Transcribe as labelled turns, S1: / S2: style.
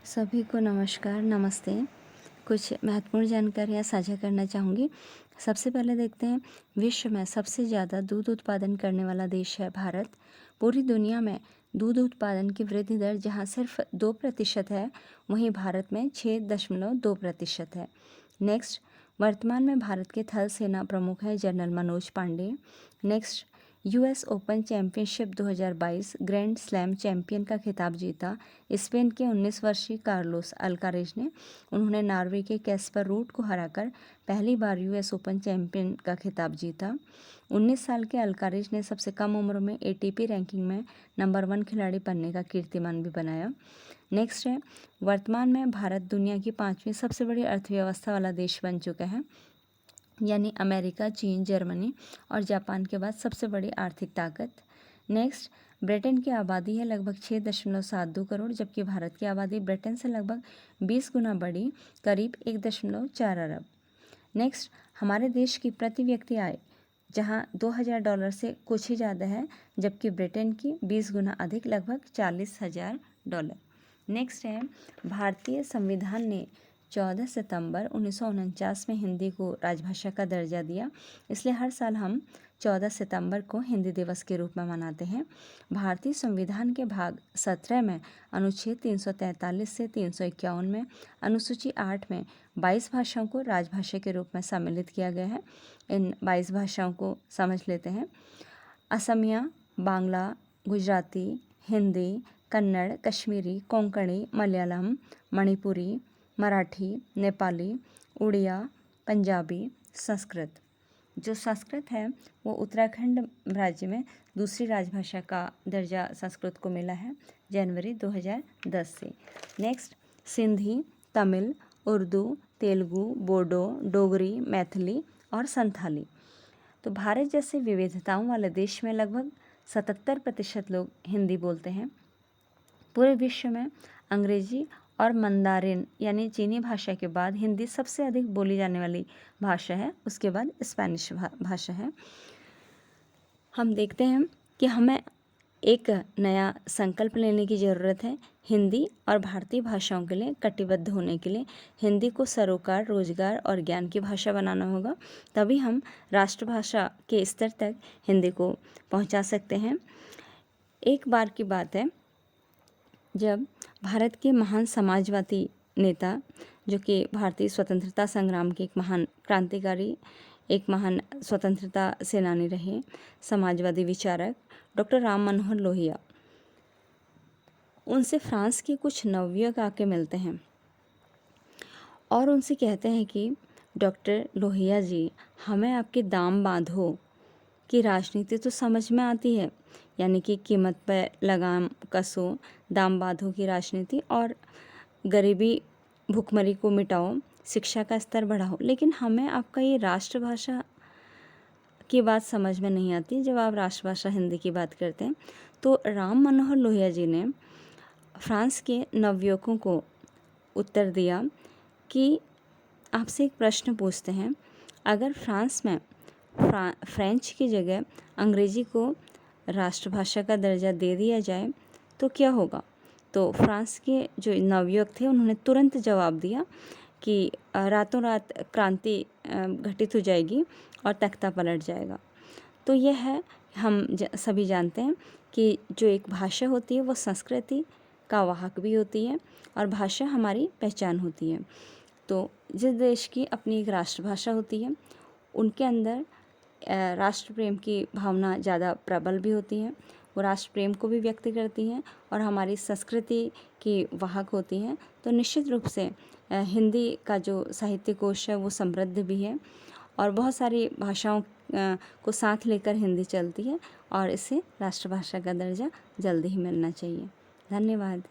S1: सभी को नमस्कार, नमस्ते। कुछ महत्वपूर्ण जानकारियाँ साझा करना चाहूँगी। सबसे पहले देखते हैं, विश्व में सबसे ज़्यादा दूध उत्पादन करने वाला देश है भारत। पूरी दुनिया में दूध उत्पादन की वृद्धि दर जहाँ सिर्फ 2% है, वहीं भारत में 6.2% है। नेक्स्ट, वर्तमान में भारत के थल सेना प्रमुख हैं general Manoj Pande. Next, US open championship 2022 grand slam champion का खिताब जीता स्पेन के 19 वर्षीय कार्लोस अल्कारेज ने। उन्होंने नॉर्वे के कैस्पर रूड को हराकर पहली बार यूएस ओपन चैंपियन का खिताब जीता। 19 साल के अल्कारेज ने सबसे कम उम्र में एटीपी रैंकिंग में नंबर 1 खिलाड़ी बनने का कीर्तिमान भी बनाया। नेक्स्ट है, वर्तमान में भारत दुनिया की 5वीं सबसे बड़ी अर्थव्यवस्था वाला देश बन चुका है, यानी अमेरिका, चीन, जर्मनी और जापान के बाद सबसे बड़ी आर्थिक ताकत। नेक्स्ट, ब्रिटेन की आबादी है लगभग 6.72 करोड़, जबकि भारत की आबादी ब्रिटेन से लगभग 20 गुना बड़ी, करीब 1.4 अरब। नेक्स्ट, हमारे देश की प्रति व्यक्ति आय जहां $2000 से कुछ ही ज़्यादा है, जबकि ब्रिटेन की 20 गुना अधिक, लगभग $40,000। नेक्स्ट है, भारतीय संविधान ने 14 सितंबर 1949 में हिंदी को राजभाषा का दर्जा दिया, इसलिए हर साल हम 14 सितंबर को हिंदी दिवस के रूप में मनाते हैं। भारतीय संविधान के भाग 17 में अनुच्छेद 343 से 351 में अनुसूची 8 में 22 भाषाओं को राजभाषा के रूप में सम्मिलित किया गया है। इन 22 भाषाओं को समझ लेते हैं। असमिया, बांग्ला, गुजराती, हिंदी, कन्नड़, कश्मीरी, कोंकणी, मलयालम, मणिपुरी, मराठी, नेपाली, उड़िया, पंजाबी, संस्कृत। जो संस्कृत है वो उत्तराखंड राज्य में दूसरी राजभाषा का दर्जा संस्कृत को मिला है जनवरी 2010 से। नेक्स्ट, सिंधी, तमिल, उर्दू, तेलुगु, बोडो, डोगरी, मैथिली और संथाली। तो भारत जैसे विविधताओं वाले देश में लगभग 77% लोग हिंदी बोलते हैं। पूरे विश्व में अंग्रेजी और मंदारिन यानी चीनी भाषा के बाद हिंदी सबसे अधिक बोली जाने वाली भाषा है, उसके बाद स्पेनिश भाषा है। हम देखते हैं कि हमें एक नया संकल्प लेने की ज़रूरत है। हिंदी और भारतीय भाषाओं के लिए कटिबद्ध होने के लिए हिंदी को सरोकार, रोजगार और ज्ञान की भाषा बनाना होगा, तभी हम राष्ट्रभाषा के स्तर तक हिंदी को पहुंचा सकते हैं। एक बार की बात है, जब भारत के महान समाजवादी नेता, जो कि भारतीय स्वतंत्रता संग्राम के एक महान क्रांतिकारी, एक महान स्वतंत्रता सेनानी रहे, समाजवादी विचारक डॉक्टर राम मनोहर लोहिया, उनसे फ्रांस के कुछ नवयुवक आके मिलते हैं और उनसे कहते हैं कि डॉक्टर लोहिया जी, हमें आपके दाम बांधो की राजनीति तो समझ में आती है, यानी कि कीमत पर लगाम कसो, दाम बांधो की राजनीति, और गरीबी भुखमरी को मिटाओ, शिक्षा का स्तर बढ़ाओ, लेकिन हमें आपका ये राष्ट्रभाषा की बात समझ में नहीं आती जब आप राष्ट्रभाषा हिंदी की बात करते हैं। तो राम मनोहर लोहिया जी ने फ्रांस के नवयुवकों को उत्तर दिया कि आपसे एक प्रश्न पूछते हैं, अगर फ्रांस में फ्रेंच की जगह अंग्रेजी को राष्ट्रभाषा का दर्जा दे दिया जाए तो क्या होगा। तो फ्रांस के जो नवयुवक थे उन्होंने तुरंत जवाब दिया कि रातों रात क्रांति घटित हो जाएगी और तख्ता पलट जाएगा। तो यह है, हम सभी जानते हैं कि जो एक भाषा होती है वो संस्कृति का वाहक भी होती है और भाषा हमारी पहचान होती है। तो जिस देश की अपनी एक राष्ट्रभाषा होती है, उनके अंदर राष्ट्र प्रेम की भावना ज़्यादा प्रबल भी होती है, वो राष्ट्र प्रेम को भी व्यक्त करती हैं और हमारी संस्कृति की वाहक होती हैं। तो निश्चित रूप से हिंदी का जो साहित्य कोश है वो समृद्ध भी है और बहुत सारी भाषाओं को साथ लेकर हिंदी चलती है और इसे राष्ट्रभाषा का दर्जा जल्दी ही मिलना चाहिए। धन्यवाद।